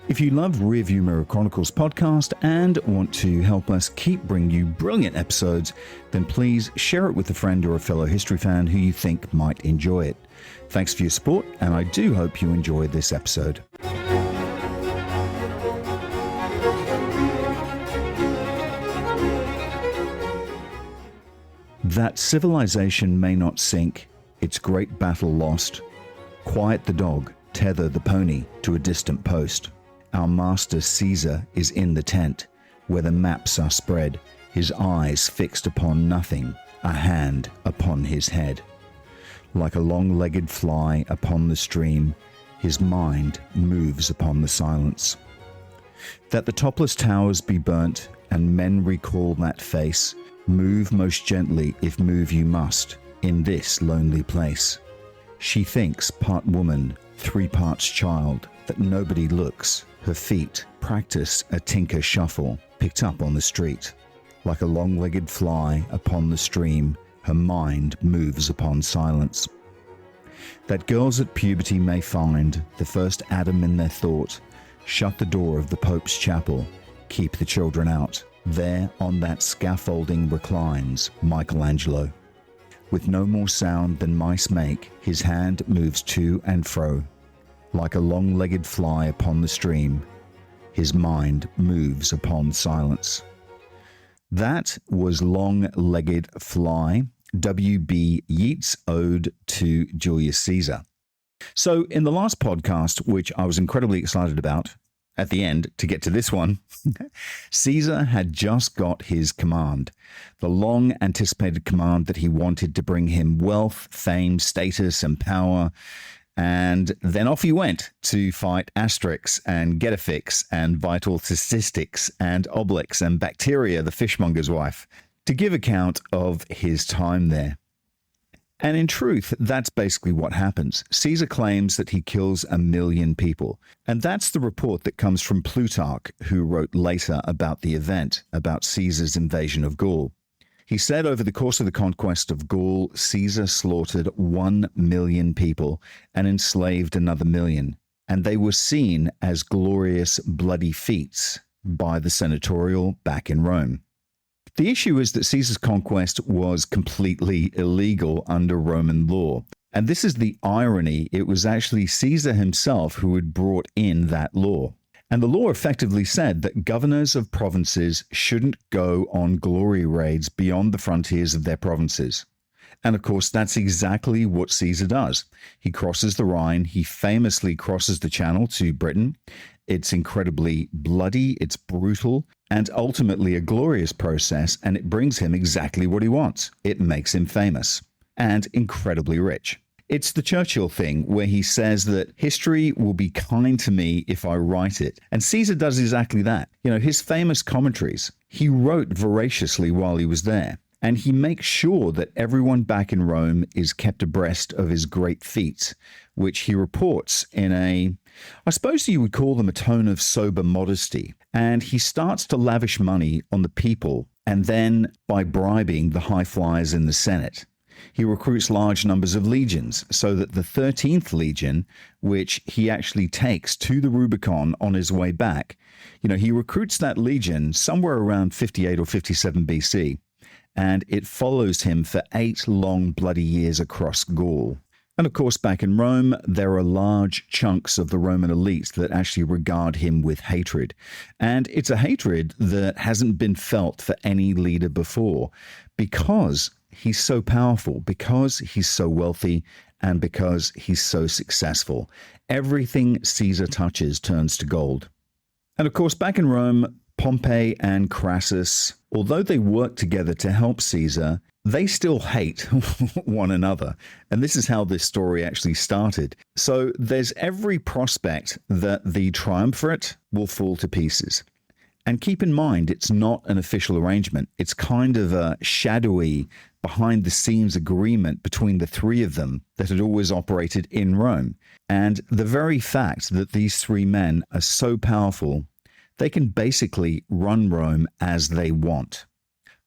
If you love Rearview Mirror Chronicles podcast and want to help us keep bringing you brilliant episodes, then please share it with a friend or a fellow history fan who you think might enjoy it. Thanks for your support, and I do hope you enjoy this episode. That civilization may not sink, its great battle lost. Quiet the dog, tether the pony to a distant post. Our master Caesar is in the tent, where the maps are spread, his eyes fixed upon nothing, a hand upon his head. Like a long-legged fly upon the stream, his mind moves upon the silence. That the topless towers be burnt, and men recall that face, move most gently if move you must, in this lonely place. She thinks part woman, 3 parts child, that nobody looks. Her feet practice a tinker shuffle, picked up on the street. Like a long-legged fly upon the stream, her mind moves upon silence. That girls at puberty may find the first Adam in their thought, shut the door of the Pope's chapel, keep the children out. There on that scaffolding reclines Michelangelo. With no more sound than mice make, his hand moves to and fro. Like a long-legged fly upon the stream, his mind moves upon silence. That was Long-Legged Fly, W.B. Yeats' Ode to Julius Caesar. So in the last podcast, which I was incredibly excited about, at the end, to get to this one, Caesar had just got his command, the long-anticipated command that he wanted to bring him wealth, fame, status, and power. And then off he went to fight Asterix and Getafix and Vital Statistics and Obelix and Bacteria, the fishmonger's wife, to give account of his time there. And in truth, that's basically what happens. Caesar claims that he kills 1 million people. And that's the report that comes from Plutarch, who wrote later about the event, about Caesar's invasion of Gaul. He said over the course of the conquest of Gaul, Caesar slaughtered 1 million people and enslaved another million. And they were seen as glorious bloody feats by the senatorial back in Rome. The issue is that Caesar's conquest was completely illegal under Roman law. And this is the irony. It was actually Caesar himself who had brought in that law. And the law effectively said that governors of provinces shouldn't go on glory raids beyond the frontiers of their provinces. And of course, that's exactly what Caesar does. He crosses the Rhine. He famously crosses the Channel to Britain. It's incredibly bloody, it's brutal, and ultimately a glorious process, and it brings him exactly what he wants. It makes him famous and incredibly rich. It's the Churchill thing where he says that history will be kind to me if I write it. And Caesar does exactly that. You know, his famous commentaries, he wrote voraciously while he was there. And he makes sure that everyone back in Rome is kept abreast of his great feats, which he reports in I suppose you would call them a tone of sober modesty. And he starts to lavish money on the people, and then by bribing the high flyers in the Senate. He recruits large numbers of legions, so that the 13th legion, which he actually takes to the Rubicon on his way back, he recruits that legion somewhere around 58 or 57 BC. And it follows him for 8 long bloody years across Gaul. And of course, back in Rome, there are large chunks of the Roman elite that actually regard him with hatred. And it's a hatred that hasn't been felt for any leader before, because he's so powerful, because he's so wealthy, and because he's so successful. Everything Caesar touches turns to gold. And of course, back in Rome, Pompey and Crassus, although they work together to help Caesar, they still hate one another. And this is how this story actually started. So there's every prospect that the triumvirate will fall to pieces. And keep in mind, it's not an official arrangement. It's kind of a shadowy, behind-the-scenes agreement between the three of them that had always operated in Rome. And the very fact that these 3 men are so powerful, they can basically run Rome as they want.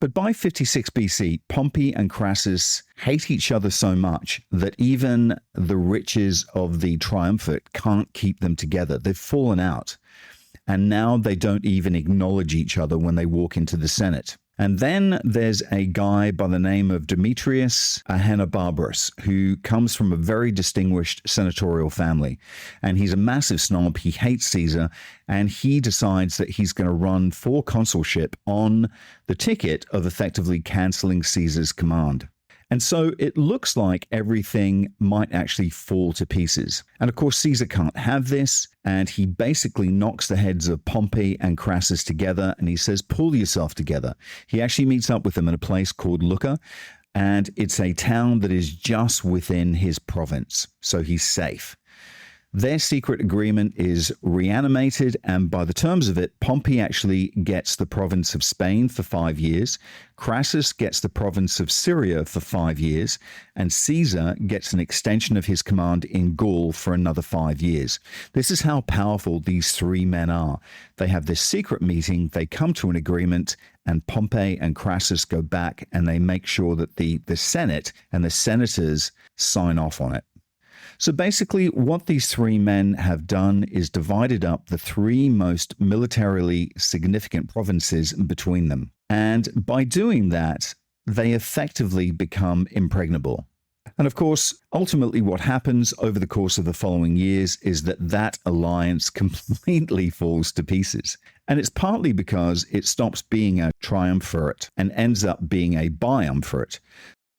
But by 56 BC, Pompey and Crassus hate each other so much that even the riches of the triumvirate can't keep them together. They've fallen out. and now they don't even acknowledge each other when they walk into the Senate. And then there's a guy by the name of Demetrius Ahenobarbus, who comes from a very distinguished senatorial family. And he's a massive snob. He hates Caesar, and he decides that he's going to run for consulship on the ticket of effectively canceling Caesar's command. And so it looks like everything might actually fall to pieces. And of course, Caesar can't have this, and he basically knocks the heads of Pompey and Crassus together, and he says, pull yourself together. He actually meets up with them in a place called Lucca, and it's a town that is just within his province, so he's safe. Their secret agreement is reanimated, and by the terms of it, Pompey actually gets the province of Spain for 5 years, Crassus gets the province of Syria for 5 years, and Caesar gets an extension of his command in Gaul for another 5 years. This is how powerful these three men are. They have this secret meeting, they come to an agreement, and Pompey and Crassus go back and they make sure that the Senate and the senators sign off on it. So basically, what these three men have done is divided up the three most militarily significant provinces between them. And by doing that, they effectively become impregnable. And of course, ultimately what happens over the course of the following years is that alliance completely falls to pieces. And it's partly because it stops being a triumvirate and ends up being a biumvirate.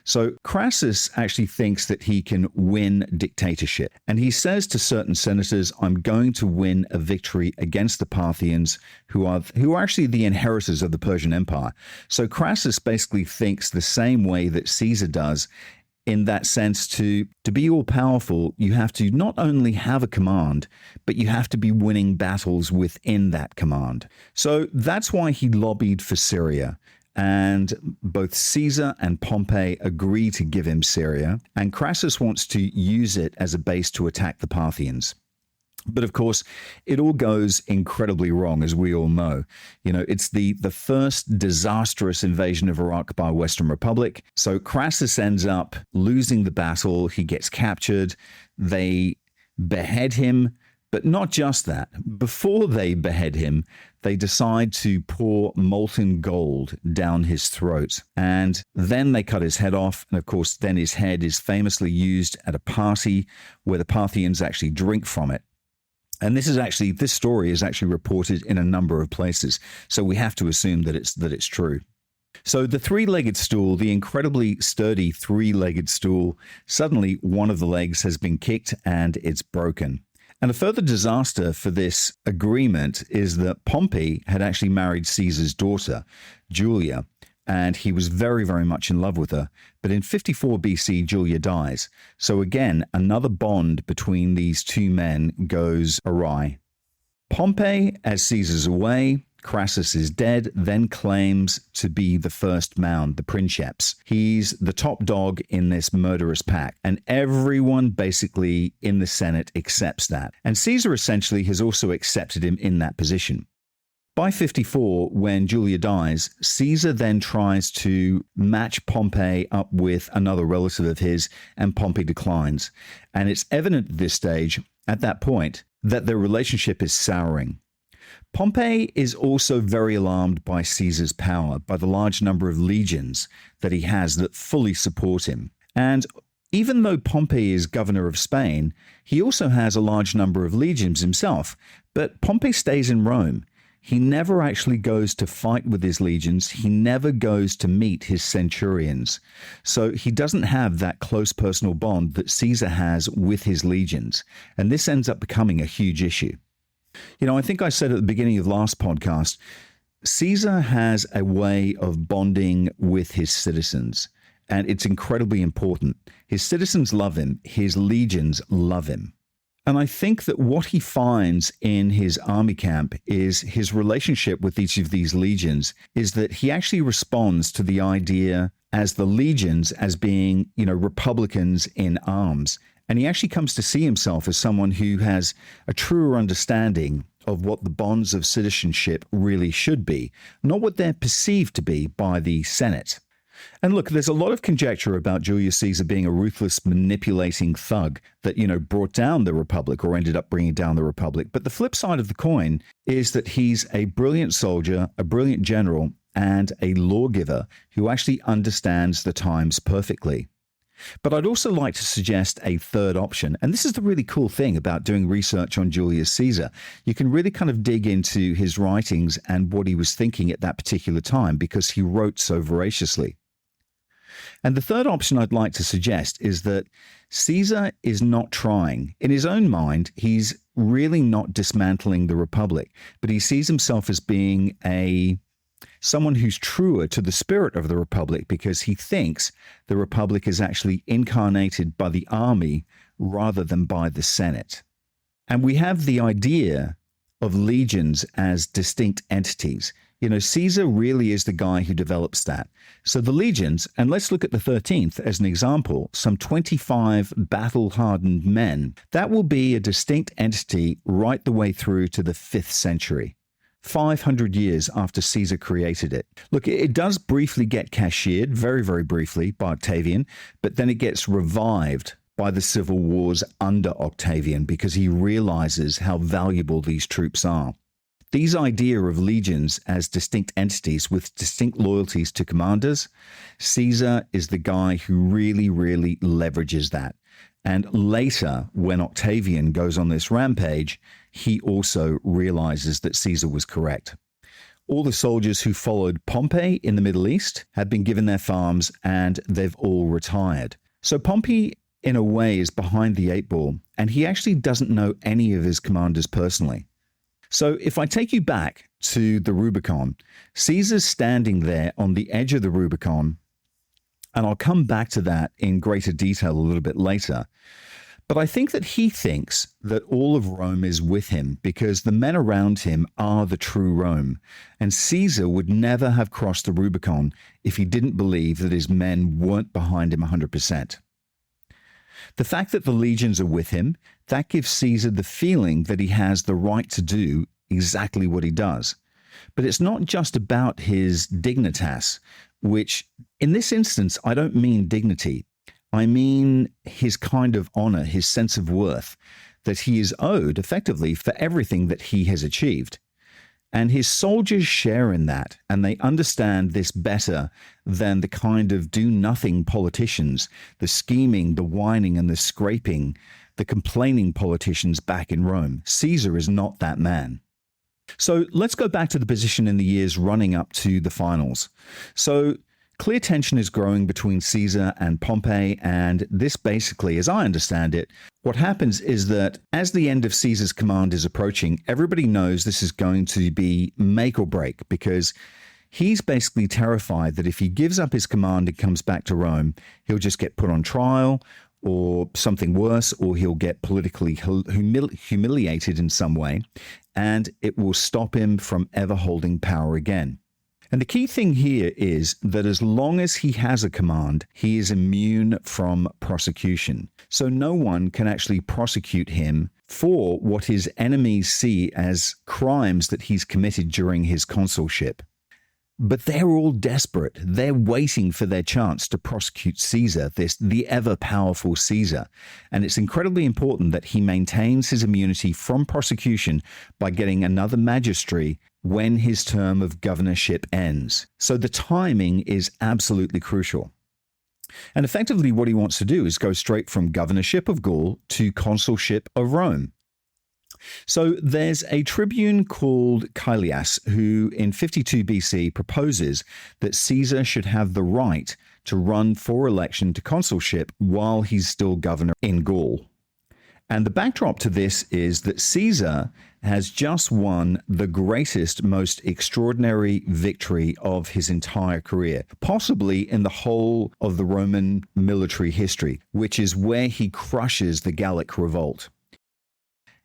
So Crassus actually thinks that he can win dictatorship. And he says to certain senators, I'm going to win a victory against the Parthians, who are actually the inheritors of the Persian Empire. So Crassus basically thinks the same way that Caesar does, in that sense, to be all-powerful, you have to not only have a command, but you have to be winning battles within that command. So that's why he lobbied for Syria. And both Caesar and Pompey agree to give him Syria, and Crassus wants to use it as a base to attack the Parthians. But of course, it all goes incredibly wrong, as we all know. You know, it's the first disastrous invasion of Iraq by Western Republic. So Crassus ends up losing the battle. He gets captured. They behead him. But not just that. Before they behead him, they decide to pour molten gold down his throat. And then they cut his head off. And of course, then his head is famously used at a party where the Parthians actually drink from it. And this story is actually reported in a number of places. So we have to assume that it's true. So the three-legged stool, the incredibly sturdy three-legged stool, suddenly one of the legs has been kicked and it's broken. And a further disaster for this agreement is that Pompey had actually married Caesar's daughter, Julia, and he was very, very much in love with her. But in 54 BC, Julia dies. So again, another bond between these two men goes awry. Pompey, as Caesar's away, Crassus is dead, then claims to be the first mound, the princeps. He's the top dog in this murderous pack, and everyone basically in the Senate accepts that. And Caesar essentially has also accepted him in that position. By 54, when Julia dies, Caesar then tries to match Pompey up with another relative of his, and Pompey declines. And it's evident at this stage, at that point, that their relationship is souring. Pompey is also very alarmed by Caesar's power, by the large number of legions that he has that fully support him. And even though Pompey is governor of Spain, he also has a large number of legions himself. But Pompey stays in Rome. He never actually goes to fight with his legions. He never goes to meet his centurions. So he doesn't have that close personal bond that Caesar has with his legions. And this ends up becoming a huge issue. You know, I think I said at the beginning of last podcast, Caesar has a way of bonding with his citizens, and it's incredibly important. His citizens love him. His legions love him. And I think that what he finds in his army camp is his relationship with each of these legions is that he actually responds to the idea as the legions as being, republicans in arms. And he actually comes to see himself as someone who has a truer understanding of what the bonds of citizenship really should be, not what they're perceived to be by the Senate. And look, there's a lot of conjecture about Julius Caesar being a ruthless, manipulating thug that, brought down the Republic or ended up bringing down the Republic. But the flip side of the coin is that he's a brilliant soldier, a brilliant general, and a lawgiver who actually understands the times perfectly. But I'd also like to suggest a third option. And this is the really cool thing about doing research on Julius Caesar. You can really kind of dig into his writings and what he was thinking at that particular time because he wrote so voraciously. And the third option I'd like to suggest is that Caesar is not trying. In his own mind, he's really not dismantling the Republic, but he sees himself as being someone who's truer to the spirit of the Republic because he thinks the Republic is actually incarnated by the army rather than by the Senate. And we have the idea of legions as distinct entities. Caesar really is the guy who develops that. So the legions, and let's look at the 13th as an example, some 25 battle-hardened men, that will be a distinct entity right the way through to the 5th century. 500 years after Caesar created it. Look, it does briefly get cashiered, very, very briefly, by Octavian, but then it gets revived by the civil wars under Octavian because he realizes how valuable these troops are. These idea of legions as distinct entities with distinct loyalties to commanders, Caesar is the guy who really, really leverages that. And later, when Octavian goes on this rampage, he also realizes that Caesar was correct. All the soldiers who followed Pompey in the Middle East have been given their farms and they've all retired. So Pompey, in a way, is behind the 8 ball, and he actually doesn't know any of his commanders personally. So if I take you back to the Rubicon, Caesar's standing there on the edge of the Rubicon, and I'll come back to that in greater detail a little bit later. But I think that he thinks that all of Rome is with him because the men around him are the true Rome. And Caesar would never have crossed the Rubicon if he didn't believe that his men weren't behind him 100%. The fact that the legions are with him, that gives Caesar the feeling that he has the right to do exactly what he does. But it's not just about his dignitas, which in this instance, I don't mean dignity. I mean his kind of honor, his sense of worth that he is owed effectively for everything that he has achieved. And his soldiers share in that, and they understand this better than the kind of do-nothing politicians, the scheming, the whining, and the scraping, the complaining politicians back in Rome. Caesar is not that man. So let's go back to the position in the years running up to the finals. So clear tension is growing between Caesar and Pompey, and this basically, as I understand it, what happens is that as the end of Caesar's command is approaching, everybody knows this is going to be make or break because he's basically terrified that if he gives up his command and comes back to Rome, he'll just get put on trial or something worse, or he'll get politically humiliated in some way, and it will stop him from ever holding power again. And the key thing here is that as long as he has a command, he is immune from prosecution. So no one can actually prosecute him for what his enemies see as crimes that he's committed during his consulship. But they're all desperate. They're waiting for their chance to prosecute Caesar, the ever-powerful Caesar. And it's incredibly important that he maintains his immunity from prosecution by getting another magistracy when his term of governorship ends. So the timing is absolutely crucial. And effectively what he wants to do is go straight from governorship of Gaul to consulship of Rome. So there's a tribune called Caelius who in 52 BC proposes that Caesar should have the right to run for election to consulship while he's still governor in Gaul. And the backdrop to this is that Caesar has just won the greatest, most extraordinary victory of his entire career, possibly in the whole of the Roman military history, which is where he crushes the Gallic revolt.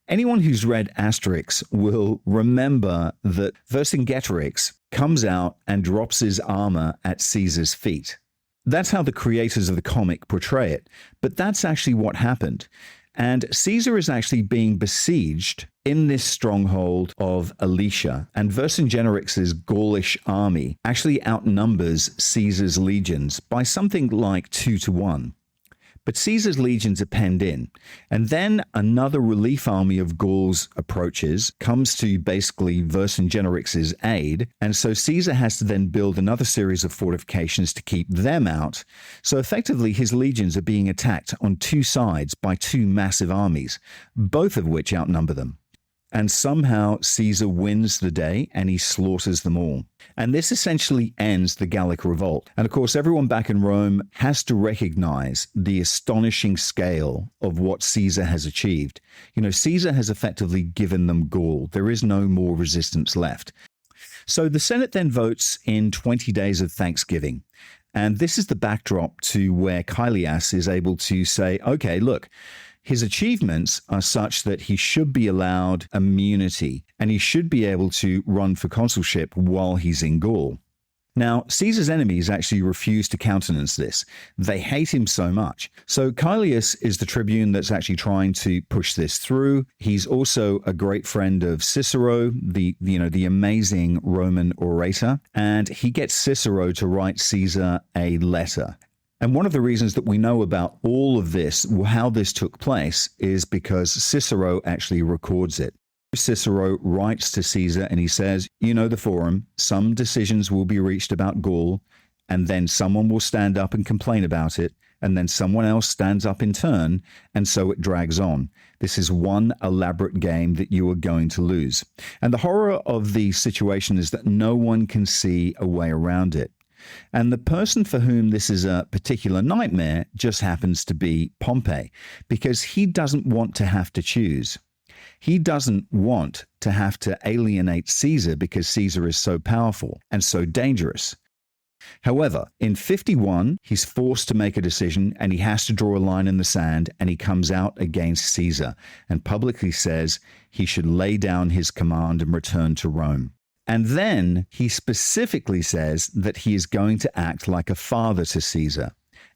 Anyone who's read Asterix will remember that Vercingetorix comes out and drops his armor at Caesar's feet. That's how the creators of the comic portray it, but that's actually what happened. And Caesar is actually being besieged in this stronghold of Alicia, and Vercingetorix's Gaulish army actually outnumbers Caesar's legions by something like 2-1. But Caesar's legions are penned in, and then another relief army of Gauls approaches, comes to basically Vercingetorix's aid, and so Caesar has to then build another series of fortifications to keep them out. So effectively his legions are being attacked on two sides by two massive armies, both of which outnumber them. And somehow Caesar wins the day and he slaughters them all. And this essentially ends the Gallic revolt. And of course, everyone back in Rome has to recognize the astonishing scale of what Caesar has achieved. You know, Caesar has effectively given them Gaul. There is no more resistance left. So the Senate then votes in 20 days of Thanksgiving. And this is the backdrop to where Caelius is able to say, okay, look, his achievements are such that he should be allowed immunity and he should be able to run for consulship while he's in Gaul. Now, Caesar's enemies actually refuse to countenance this. They hate him so much. So Caelius is the tribune that's actually trying to push this through. He's also a great friend of Cicero, the amazing Roman orator, and he gets Cicero to write Caesar a letter. And one of the reasons that we know about all of this, how this took place, is because Cicero actually records it. Cicero writes to Caesar and he says, you know the forum, some decisions will be reached about Gaul, and then someone will stand up and complain about it, and then someone else stands up in turn, and so it drags on. This is one elaborate game that you are going to lose. And the horror of the situation is that no one can see a way around it. And the person for whom this is a particular nightmare just happens to be Pompey, because he doesn't want to have to choose. He doesn't want to have to alienate Caesar because Caesar is so powerful and so dangerous. However, in 51, he's forced to make a decision and he has to draw a line in the sand, and he comes out against Caesar and publicly says he should lay down his command and return to Rome. And then he specifically says that he is going to act like a father to Caesar.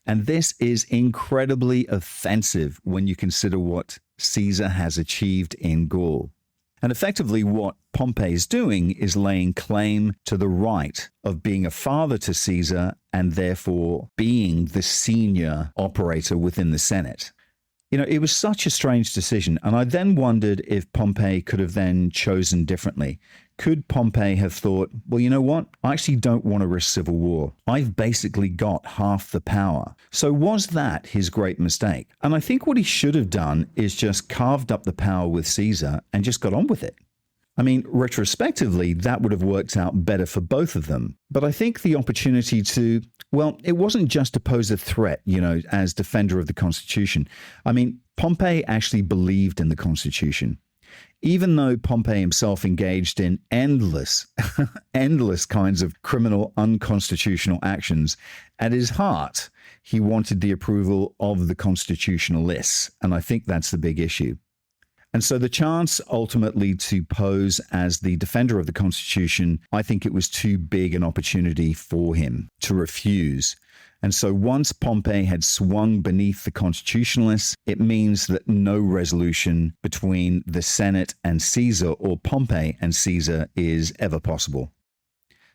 And this is incredibly offensive when you consider what Caesar has achieved in Gaul. And effectively what Pompey is doing is laying claim to the right of being a father to Caesar and therefore being the senior operator within the Senate. You know, it was such a strange decision. And I then wondered if Pompey could have then chosen differently. Could Pompey have thought, well, you know what? I actually don't want to risk civil war. I've basically got half the power. So was that his great mistake? And I think what he should have done is just carved up the power with Caesar and just got on with it. I mean, retrospectively, that would have worked out better for both of them. But I think the opportunity to, well, it wasn't just to pose a threat, you know, as defender of the Constitution. I mean, Pompey actually believed in the Constitution. Even though Pompey himself engaged in endless kinds of criminal, unconstitutional actions, at his heart, he wanted the approval of the constitutionalists. And I think that's the big issue. And so the chance ultimately to pose as the defender of the Constitution, I think it was too big an opportunity for him to refuse. And so once Pompey had swung beneath the constitutionalists, it means that no resolution between the Senate and Caesar or Pompey and Caesar is ever possible.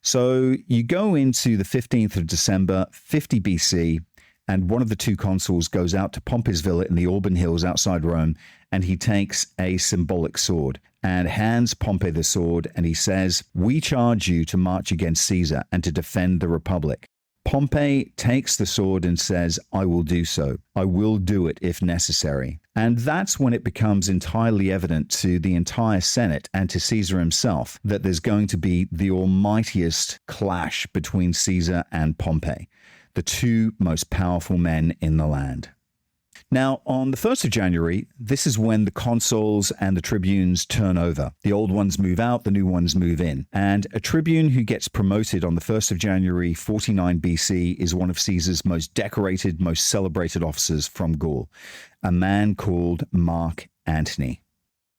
So you go into the 15th of December, 50 BC, and one of the two consuls goes out to Pompey's villa in the Alban Hills outside Rome, and he takes a symbolic sword and hands Pompey the sword, and he says, "We charge you to march against Caesar and to defend the Republic." Pompey takes the sword and says, "I will do so. I will do it if necessary." And that's when it becomes entirely evident to the entire Senate and to Caesar himself that there's going to be the almightiest clash between Caesar and Pompey, the two most powerful men in the land. Now, on the 1st of January, this is when the consuls and the tribunes turn over. The old ones move out, the new ones move in. And a tribune who gets promoted on the 1st of January, 49 BC, is one of Caesar's most decorated, most celebrated officers from Gaul, a man called Mark Antony.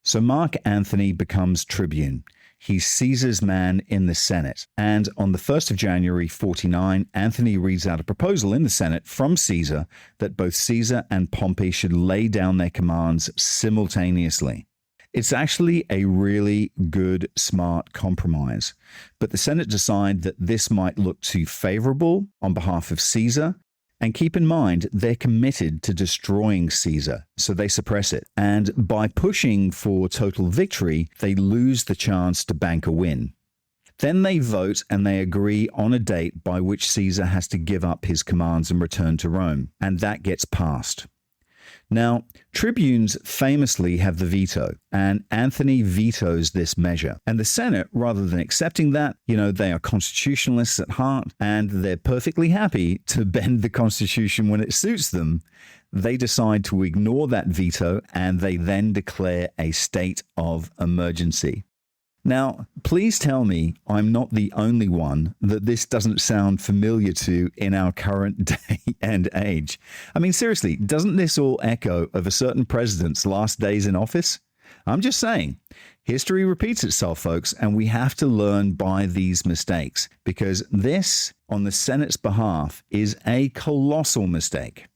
So Mark Antony becomes tribune. He's Caesar's man in the Senate. And on the 1st of January 49, Antony reads out a proposal in the Senate from Caesar that both Caesar and Pompey should lay down their commands simultaneously. It's actually a really good, smart compromise. But the Senate decide that this might look too favorable on behalf of Caesar. And keep in mind, they're committed to destroying Caesar, so they suppress it. And by pushing for total victory, they lose the chance to bank a win. Then they vote and they agree on a date by which Caesar has to give up his commands and return to Rome, and that gets passed. Now, tribunes famously have the veto, and Antony vetoes this measure. And the Senate, rather than accepting that, they are constitutionalists at heart, and they're perfectly happy to bend the Constitution when it suits them. They decide to ignore that veto, and they then declare a state of emergency. Now, please tell me I'm not the only one that this doesn't sound familiar to in our current day and age. I mean, seriously, doesn't this all echo of a certain president's last days in office? I'm just saying, history repeats itself, folks, and we have to learn by these mistakes, because this, on the Senate's behalf, is a colossal mistake.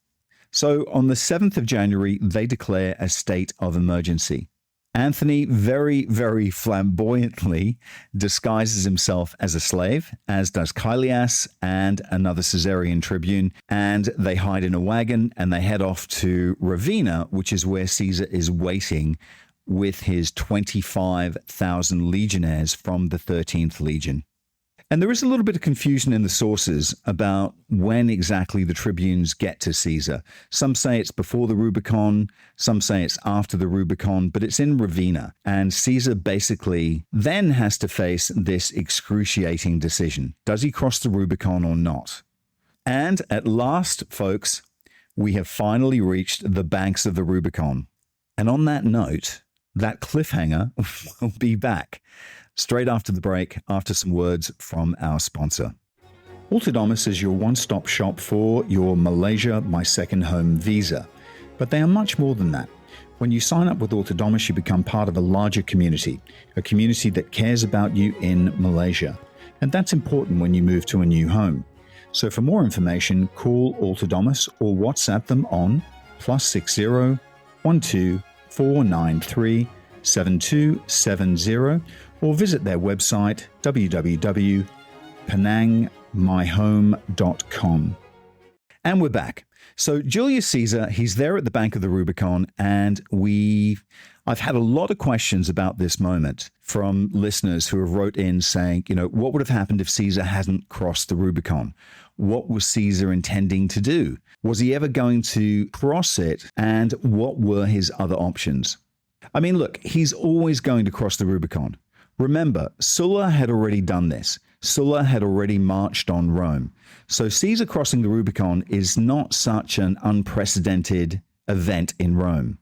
So on the 7th of January, they declare a state of emergency. Antony very, very flamboyantly disguises himself as a slave, as does Caelias and another Caesarian tribune, and they hide in a wagon and they head off to Ravenna, which is where Caesar is waiting with his 25,000 legionnaires from the 13th Legion. And there is a little bit of confusion in the sources about when exactly the tribunes get to Caesar. Some say it's before the Rubicon, some say it's after the Rubicon, but it's in Ravenna. And Caesar basically then has to face this excruciating decision. Does he cross the Rubicon or not? And at last, folks, we have finally reached the banks of the Rubicon. And on that note, that cliffhanger will be back straight after the break, after some words from our sponsor. Autonomous is your one-stop shop for your Malaysia My Second Home visa. But they are much more than that. When you sign up with Autonomous, you become part of a larger community, a community that cares about you in Malaysia. And that's important when you move to a new home. So for more information, call Autonomous or WhatsApp them on +60 12 493 7270, or visit their website www.penangmyhome.com. And we're back. So Julius Caesar, he's there at the bank of the Rubicon, and I've had a lot of questions about this moment from listeners who have wrote in saying, what would have happened if Caesar hadn't crossed the Rubicon? What was Caesar intending to do? Was he ever going to cross it? And what were his other options? I mean, look, he's always going to cross the Rubicon. Remember, Sulla had already done this. Sulla had already marched on Rome. So Caesar crossing the Rubicon is not such an unprecedented event in Rome.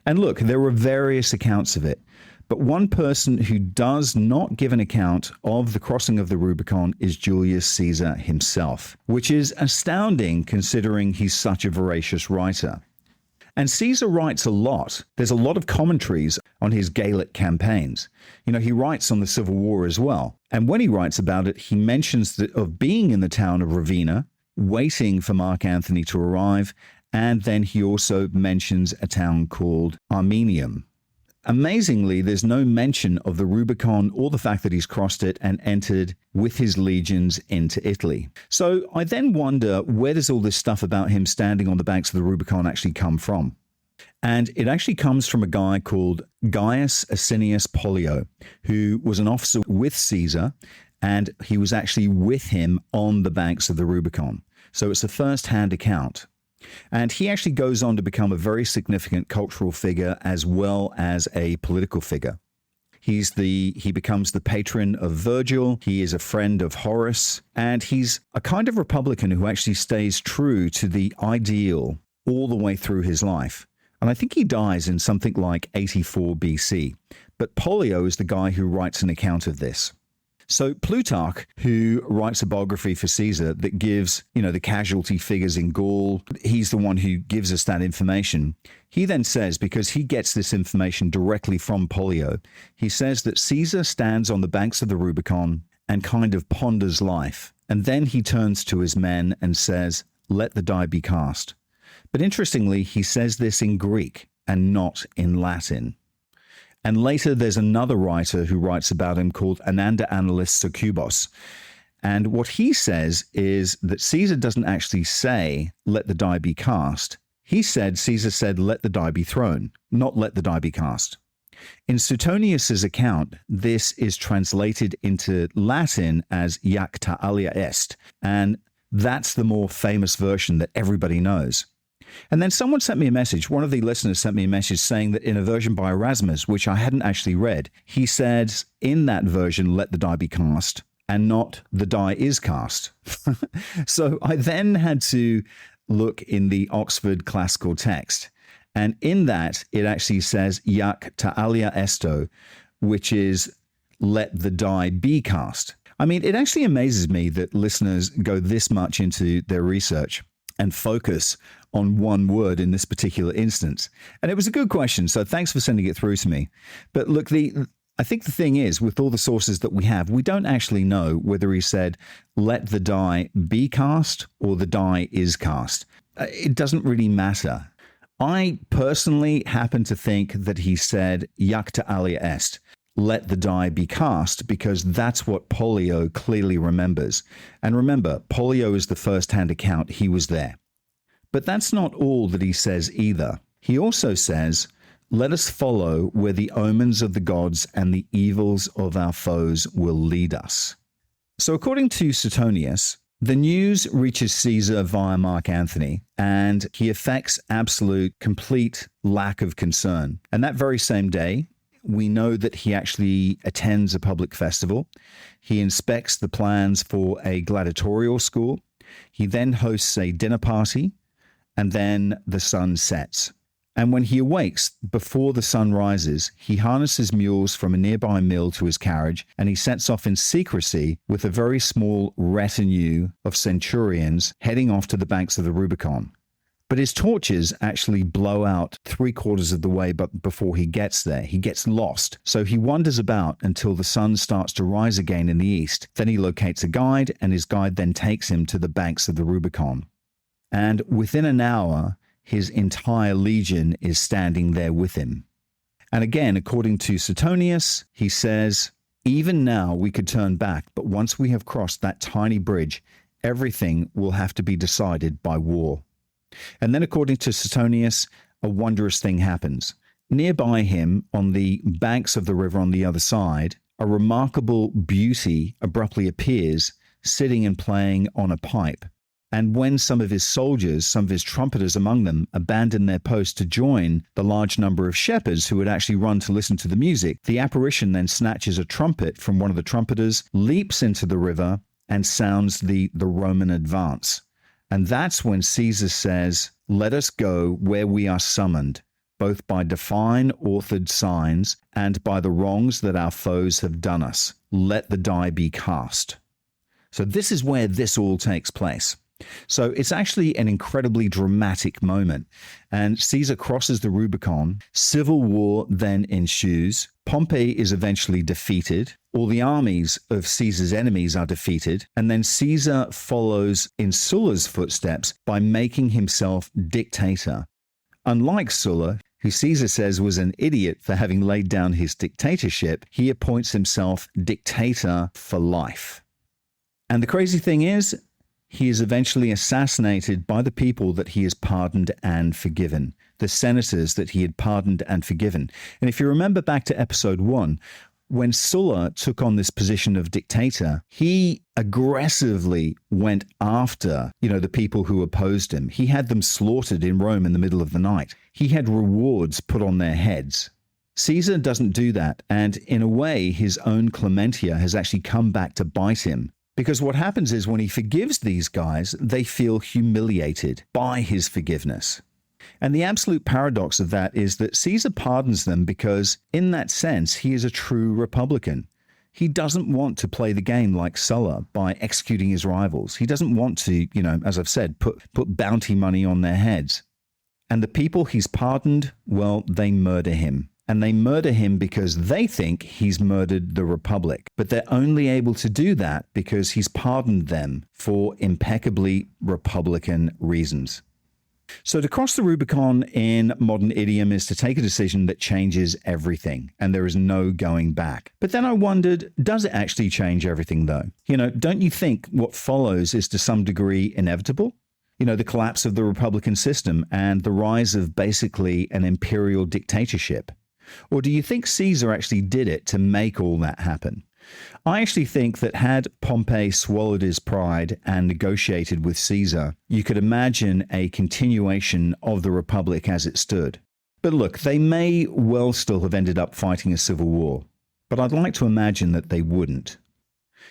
And look, there were various accounts of it. But one person who does not give an account of the crossing of the Rubicon is Julius Caesar himself, which is astounding considering he's such a voracious writer. And Caesar writes a lot. There's a lot of commentaries on his Gallic campaigns. He writes on the Civil War as well. And when he writes about it, he mentions of being in the town of Ravenna, waiting for Mark Antony to arrive, and then he also mentions a town called Armenium. Amazingly, there's no mention of the Rubicon or the fact that he's crossed it and entered with his legions into Italy. So I then wonder, where does all this stuff about him standing on the banks of the Rubicon actually come from? And it actually comes from a guy called Gaius Asinius Pollio, who was an officer with Caesar, and he was actually with him on the banks of the Rubicon. So it's a first-hand account. And he actually goes on to become a very significant cultural figure as well as a political figure. He becomes the patron of Virgil. He is a friend of Horace, and he's a kind of Republican who actually stays true to the ideal all the way through his life. And I think he dies in something like 84 BC. But Pollio is the guy who writes an account of this. So Plutarch, who writes a biography for Caesar that gives, the casualty figures in Gaul, he's the one who gives us that information. He then says, because he gets this information directly from Pollio, he says that Caesar stands on the banks of the Rubicon and kind of ponders life. And then he turns to his men and says, "Let the die be cast." But interestingly, he says this in Greek and not in Latin. And later there's another writer who writes about him called Ananda Annalist Succubus. And what he says is that Caesar doesn't actually say, "Let the die be cast." Caesar said, "Let the die be thrown," not "let the die be cast." In Suetonius's account, this is translated into Latin as "Iacta alia est," and that's the more famous version that everybody knows. And then someone sent me a message, one of the listeners sent me a message saying that in a version by Erasmus, which I hadn't actually read, he said in that version, "Let the die be cast," and not "the die is cast." So I then had to look in the Oxford Classical Text. And in that, it actually says "Iacta alia esto," which is "let the die be cast." I mean, it actually amazes me that listeners go this much into their research and focus on one word in this particular instance. And it was a good question, so thanks for sending it through to me. But look, I think the thing is, with all the sources that we have, we don't actually know whether he said, "Let the die be cast," or "the die is cast." It doesn't really matter. I personally happen to think that he said, "Iacta alia est," "let the die be cast," because that's what Pollio clearly remembers. And remember, Pollio is the first-hand account. He was there. But that's not all that he says either. He also says, "Let us follow where the omens of the gods and the evils of our foes will lead us." So according to Suetonius, the news reaches Caesar via Mark Antony, and he affects absolute, complete lack of concern. And that very same day, we know that he actually attends a public festival. He inspects the plans for a gladiatorial school. He then hosts a dinner party, and then the sun sets. And when he awakes, before the sun rises, he harnesses mules from a nearby mill to his carriage, and he sets off in secrecy with a very small retinue of centurions heading off to the banks of the Rubicon. But his torches actually blow out 3/4 of the way, but before he gets there, he gets lost. So he wanders about until the sun starts to rise again in the east. Then he locates a guide, and his guide then takes him to the banks of the Rubicon. And within an hour, his entire legion is standing there with him. And again, according to Suetonius, he says, "Even now we could turn back, but once we have crossed that tiny bridge, everything will have to be decided by war." And then according to Suetonius, a wondrous thing happens. Nearby him, on the banks of the river on the other side, a remarkable beauty abruptly appears, sitting and playing on a pipe. And when some of his soldiers, some of his trumpeters among them, abandon their post to join the large number of shepherds who had actually run to listen to the music, the apparition then snatches a trumpet from one of the trumpeters, leaps into the river, and sounds the Roman advance. And that's when Caesar says, "Let us go where we are summoned, both by divine authored signs and by the wrongs that our foes have done us. Let the die be cast." So this is where this all takes place. So it's actually an incredibly dramatic moment. And Caesar crosses the Rubicon. Civil war then ensues. Pompey is eventually defeated. All the armies of Caesar's enemies are defeated. And then Caesar follows in Sulla's footsteps by making himself dictator. Unlike Sulla, who Caesar says was an idiot for having laid down his dictatorship, he appoints himself dictator for life. And the crazy thing is, he is eventually assassinated by the people that he has pardoned and forgiven, the senators that he had pardoned and forgiven. And if you remember back to episode 1, when Sulla took on this position of dictator, he aggressively went after, the people who opposed him. He had them slaughtered in Rome in the middle of the night. He had rewards put on their heads. Caesar doesn't do that. And in a way, his own clementia has actually come back to bite him. Because what happens is when he forgives these guys, they feel humiliated by his forgiveness. And the absolute paradox of that is that Caesar pardons them because, in that sense, he is a true Republican. He doesn't want to play the game like Sulla by executing his rivals. He doesn't want to, as I've said, put bounty money on their heads. And the people he's pardoned, well, they murder him. And they murder him because they think he's murdered the Republic. But they're only able to do that because he's pardoned them for impeccably Republican reasons. So to cross the Rubicon in modern idiom is to take a decision that changes everything, and there is no going back. But then I wondered, does it actually change everything though? Don't you think what follows is to some degree inevitable? The collapse of the Republican system and the rise of basically an imperial dictatorship. Or do you think Caesar actually did it to make all that happen? I actually think that had Pompey swallowed his pride and negotiated with Caesar, you could imagine a continuation of the Republic as it stood. But look, they may well still have ended up fighting a civil war, but I'd like to imagine that they wouldn't.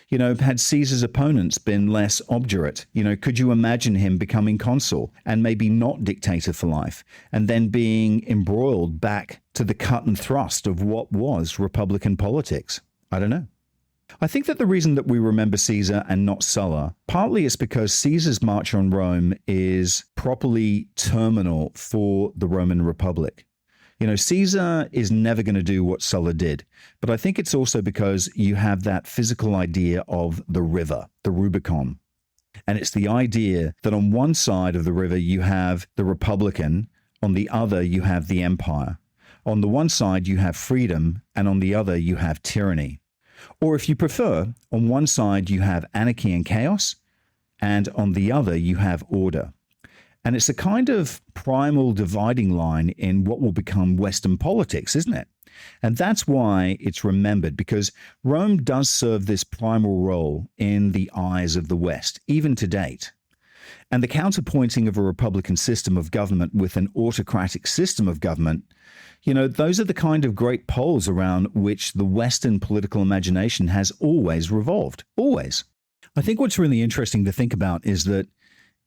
Had Caesar's opponents been less obdurate, could you imagine him becoming consul and maybe not dictator for life, and then being embroiled back to the cut and thrust of what was Republican politics? I don't know. I think that the reason that we remember Caesar and not Sulla, partly is because Caesar's march on Rome is properly terminal for the Roman Republic. Caesar is never going to do what Sulla did, but I think it's also because you have that physical idea of the river, the Rubicon. And it's the idea that on one side of the river you have the Republican, on the other you have the empire. On the one side you have freedom, and on the other you have tyranny. Or if you prefer, on one side you have anarchy and chaos, and on the other you have order. And it's a kind of primal dividing line in what will become Western politics, isn't it? And that's why it's remembered, because Rome does serve this primal role in the eyes of the West, even to date. And the counterpointing of a republican system of government with an autocratic system of government, those are the kind of great poles around which the Western political imagination has always revolved. Always. I think what's really interesting to think about is that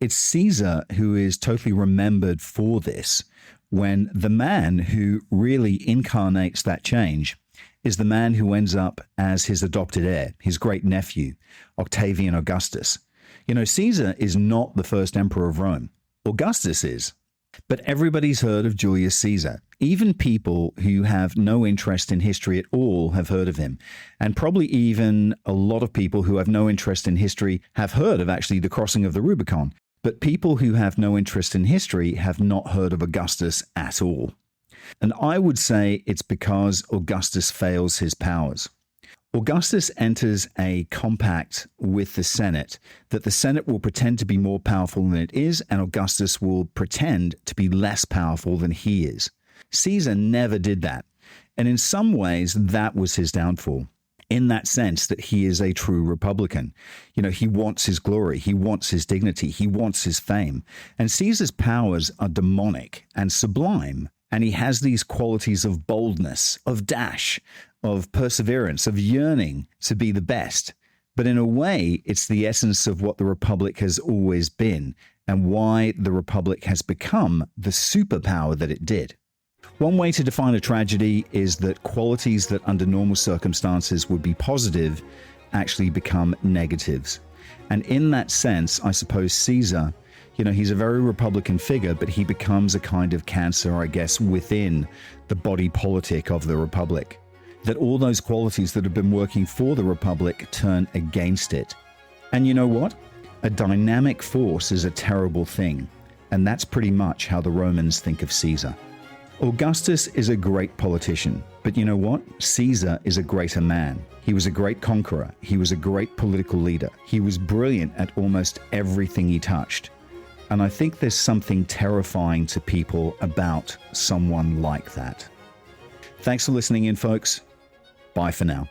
it's Caesar who is totally remembered for this, when the man who really incarnates that change is the man who ends up as his adopted heir, his great nephew, Octavian Augustus. Caesar is not the first emperor of Rome. Augustus is. But everybody's heard of Julius Caesar. Even people who have no interest in history at all have heard of him. And probably even a lot of people who have no interest in history have heard of actually the crossing of the Rubicon. But people who have no interest in history have not heard of Augustus at all. And I would say it's because Augustus fails his powers. Augustus enters a compact with the Senate that the Senate will pretend to be more powerful than it is, and Augustus will pretend to be less powerful than he is. Caesar never did that. And in some ways, that was his downfall, in that sense that he is a true Republican. He wants his glory, he wants his dignity, he wants his fame. And Caesar's powers are demonic and sublime. And he has these qualities of boldness, of dash, of perseverance, of yearning to be the best. But in a way, it's the essence of what the Republic has always been and why the Republic has become the superpower that it did. One way to define a tragedy is that qualities that under normal circumstances would be positive actually become negatives. And in that sense, I suppose Caesar, he's a very Republican figure, but he becomes a kind of cancer, I guess, within the body politic of the Republic. That all those qualities that have been working for the Republic turn against it. And you know what? A dynamic force is a terrible thing. And that's pretty much how the Romans think of Caesar. Augustus is a great politician, but you know what? Caesar is a greater man. He was a great conqueror. He was a great political leader. He was brilliant at almost everything he touched. And I think there's something terrifying to people about someone like that. Thanks for listening in, folks. Bye for now.